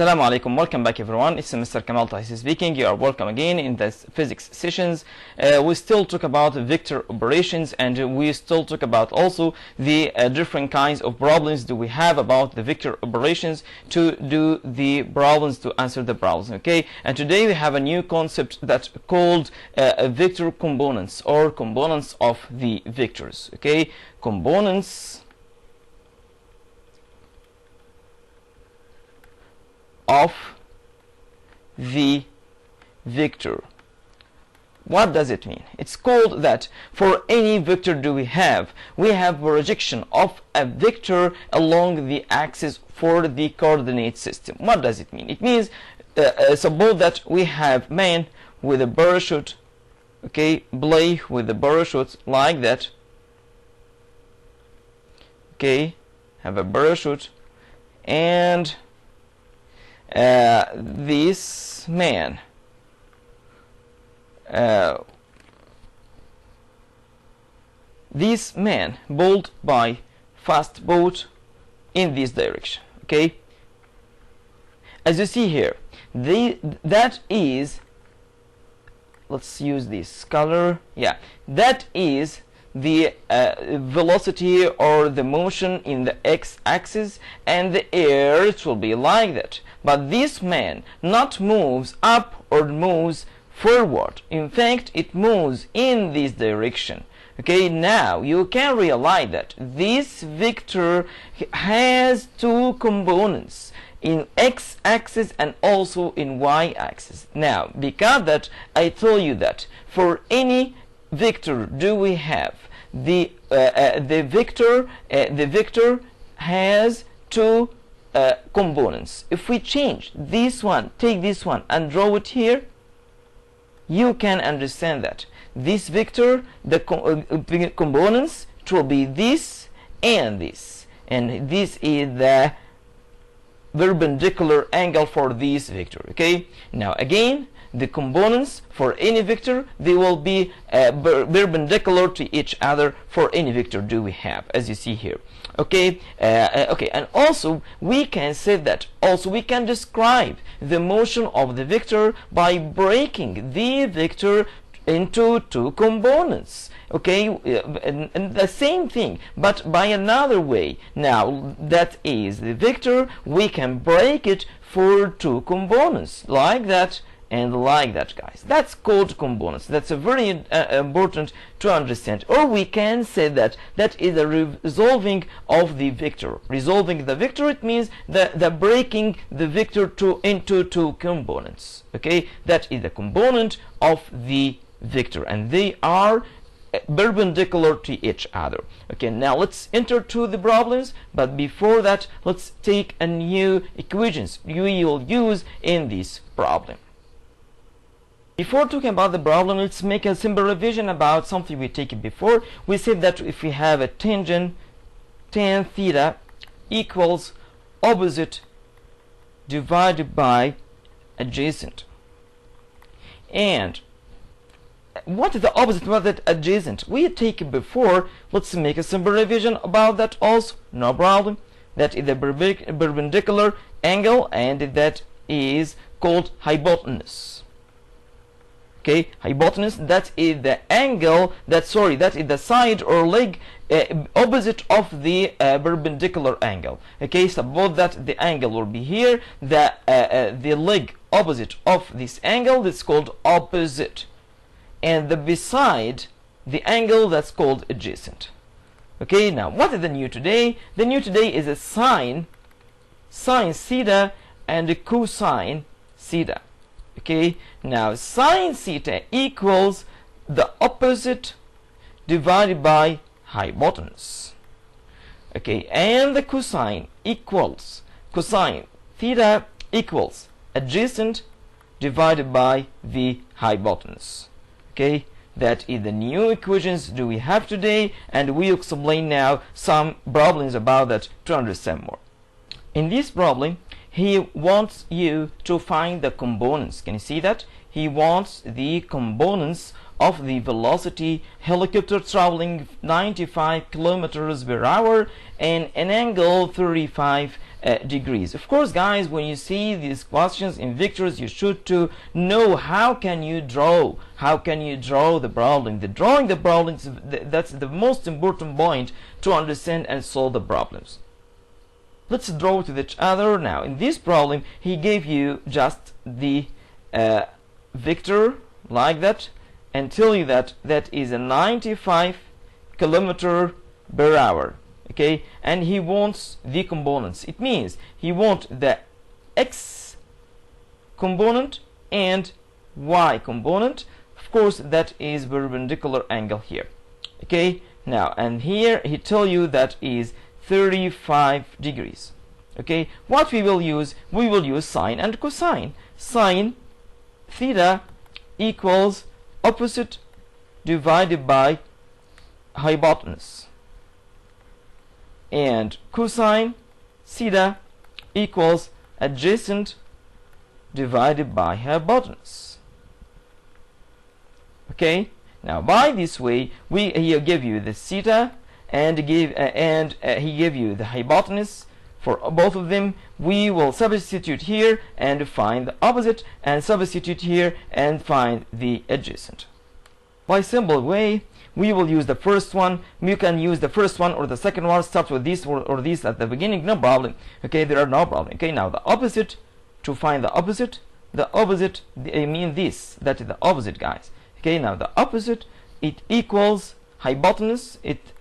Assalamu alaikum, welcome back everyone. It's Mr. Kamal Taisi speaking. You are welcome again in this physics sessions. We still talk about vector operations, and we still talk about also the different kinds of problems do we have about the vector operations to do the problems, to answer the problems. Okay, and today we have a new concept that's called vector components, or components of the vectors. Okay, components of the vector. What does it mean? It's called that for any vector do we have projection of a vector along the axis for the coordinate system. What does it mean? It means suppose that we have man with a parachute, okay, play with the parachute like that, okay, have a parachute, and this man pulled by fast boat in this direction. Okay, as you see here, that is, let's use this color, yeah, that is the velocity or the motion in the x-axis, and the air, it will be like that. But this man not moves up or moves forward. In fact, it moves in this direction. Okay, now you can realize that this vector has two components, in x-axis and also in y-axis. Now, because that I told you that for any vector do we have the vector has two components. If we change this one, take this one and draw it here, you can understand that this vector, the components, it will be this and this, and this is the perpendicular angle for this vector. Okay, now again, the components for any vector, they will be perpendicular to each other for any vector do we have, as you see here. Okay, and also we can say that also we can describe the motion of the vector by breaking the vector into two components. Okay, and the same thing, but by another way. Now that is the vector, we can break it for two components like that and like that, guys. That's called components. That's a very important to understand. Or we can say that that is a resolving of the vector. Resolving the vector, it means the breaking the vector into two components. Okay, that is the component of the vector, and they are perpendicular to each other. Okay, now let's enter to the problems, but before that, let's take a new equations we will use in this problem. Before talking about the problem, let's make a simple revision about something we taken before. We said that if we have a tangent, tan theta equals opposite divided by adjacent. And what is the opposite of that adjacent? We take it before. Let's make a simple revision about that also, no problem. That is the perpendicular angle, and that is called hypotenuse. Okay, hypotenuse, that is the angle, that is the side or leg opposite of the perpendicular angle. Okay, suppose that the angle will be here, the leg opposite of this angle, that's called opposite, and the beside the angle, that's called adjacent. Okay, now what is the new today? The new today is a sine theta and a cosine theta. Okay, now sine theta equals the opposite divided by hypotenuse. Okay, and the cosine theta equals adjacent divided by the hypotenuse. Okay, that is the new equations do we have today, and we explain now some problems about that to understand more. In this problem, he wants you to find the components. Can you see that? He wants the components of the velocity helicopter traveling 95 kilometers per hour and an angle 35 degrees. Of course, guys, when you see these questions in vectors, you should to know how can you draw the problem. Drawing the problems, that's the most important point to understand and solve the problems. Let's draw to each other now. In this problem, he gave you just the vector like that and tell you that that is a 95 kilometer per hour. Okay, and he wants the components. It means he wants the x component and y component. Of course, that is perpendicular angle here. Okay, now and here he tell you that is 35 degrees. Okay, what we will use? We will use sine and cosine. Sine theta equals opposite divided by hypotenuse, and cosine theta equals adjacent divided by hypotenuse. Okay, now by this way he give you the theta and he give you the hypotenuse for both of them. We will substitute here and find the opposite, and substitute here and find the adjacent. By simple way, we will use the first one. You can use the first one or the second one. Start with this or this at the beginning, no problem. Okay, there are no problem. Okay, now the opposite, to find the opposite, I mean this, that is the opposite, guys. Okay, now the opposite, it equals hypotenuse, it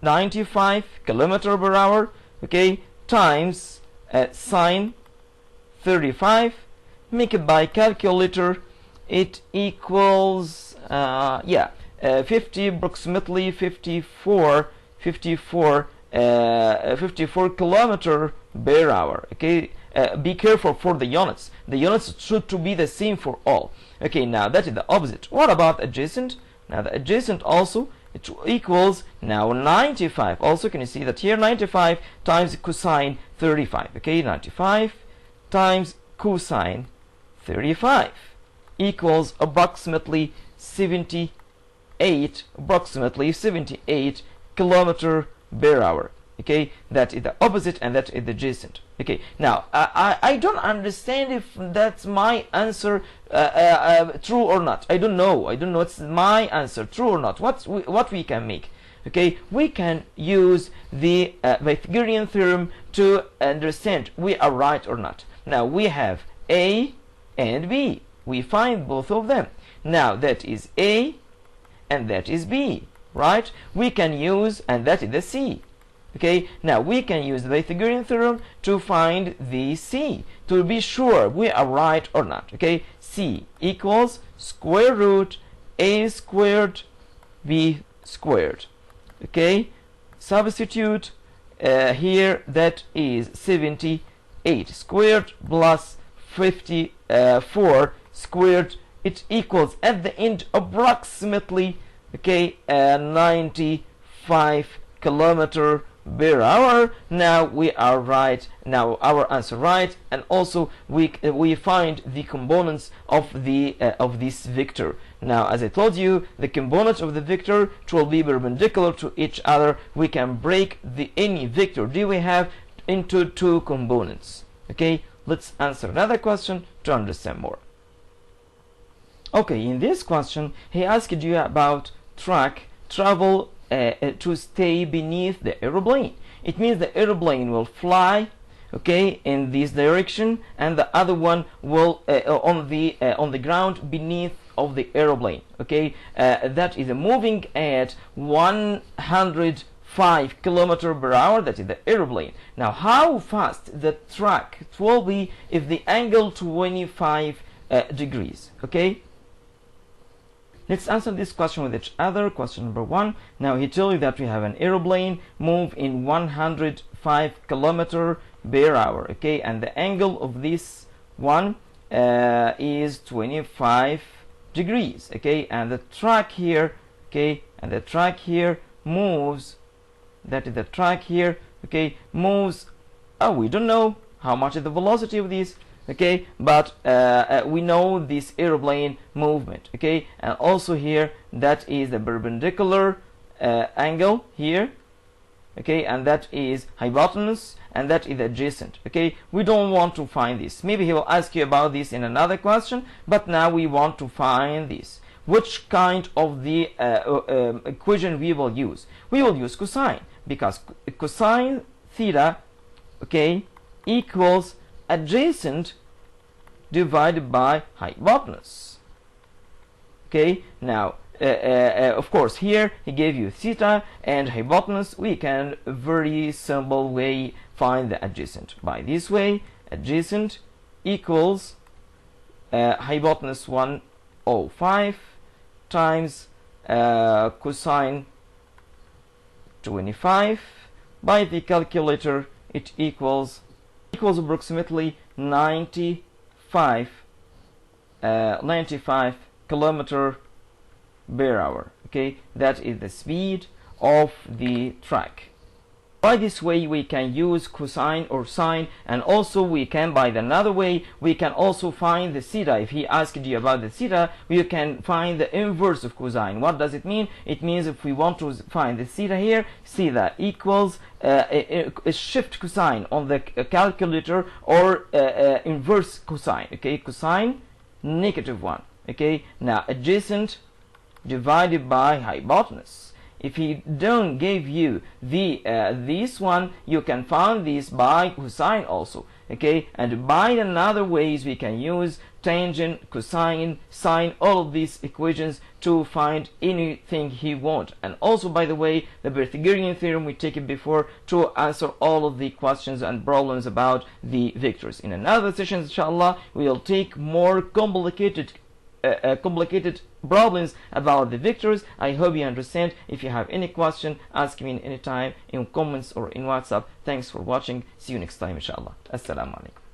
95 kilometer per hour, okay, times sine 35, make it by calculator, it equals 50, approximately 54 kilometer per hour. Okay, be careful for the units. The units should to be the same for all. Okay, now that is the opposite. What about adjacent? Now the adjacent also, it equals now 95. Also, can you see that here 95 times cosine 35. Okay, 95 times cosine 35 equals approximately 78 kilometer per hour. Okay, that is the opposite and that is the adjacent. Okay, now I don't understand if that's my answer true or not. I don't know it's my answer true or not. What we can make? Okay, we can use the Pythagorean theorem to understand we are right or not. Now we have A and B. We find both of them. Now that is A and that is B, right? We can use, and that is the C. Okay, now we can use the Pythagorean theorem to find the C, to be sure we are right or not. Okay, C equals square root A squared B squared. Okay, substitute here, that is 78 squared plus 54 squared. It equals at the end approximately, okay, 95 kilometer per hour. Now we are right. Now our answer right, and also we find the components of this vector. Now, as I told you, the components of the vector will be perpendicular to each other. We can break any vector do we have into two components. Okay, let's answer another question to understand more. Okay, in this question he asked you about travel to stay beneath the aeroplane. It means the aeroplane will fly, okay, in this direction, and the other one will on the ground beneath of the aeroplane. Okay, that is moving at 105 kilometer per hour. That is the aeroplane. Now, how fast the track it will be if the angle 25 degrees? Okay. Let's answer this question with each other. Question number 1. Now he tells you that we have an aeroplane move in 105 kilometer per hour. Okay, and the angle of this one is 25 degrees. Okay, and the track here. Okay, and the track here moves. That is the track here. Okay, moves. Oh, we don't know how much is the velocity of this. Okay, but we know this aeroplane movement. Okay, and also here that is the perpendicular angle here. okay, and that is hypotenuse, and that is adjacent. Okay, we don't want to find this. Maybe he will ask you about this in another question, but now we want to find this. Which kind of the equation we will use? We will use cosine, because cosine theta, okay, equals adjacent divided by hypotenuse. Okay, now of course here he gave you theta and hypotenuse. We can very simple way find the adjacent by this way. Adjacent equals hypotenuse 105 times cosine 25. By the calculator it equals approximately 95 kilometer per hour. Okay, that is the speed of the track. By this way we can use cosine or sine, and also we can, by another way, we can also find the theta. If he asked you about the theta, you can find the inverse of cosine. What does it mean? It means if we want to find the theta here, theta equals shift cosine on the calculator, or inverse cosine. Okay, cosine -1. Okay, now adjacent divided by hypotenuse. If he don't give you the this one, you can find this by cosine also. Okay, and by another ways we can use tangent, cosine, sine, all of these equations to find anything he want. And also, by the way, the Pythagorean theorem we take it before to answer all of the questions and problems about the vectors. In another session, inshallah, we will take more complicated problems about the vectors. I hope you understand. If you have any question, ask me in any time in comments or in WhatsApp. Thanks for watching. See you next time, inshallah. Assalamu alaikum.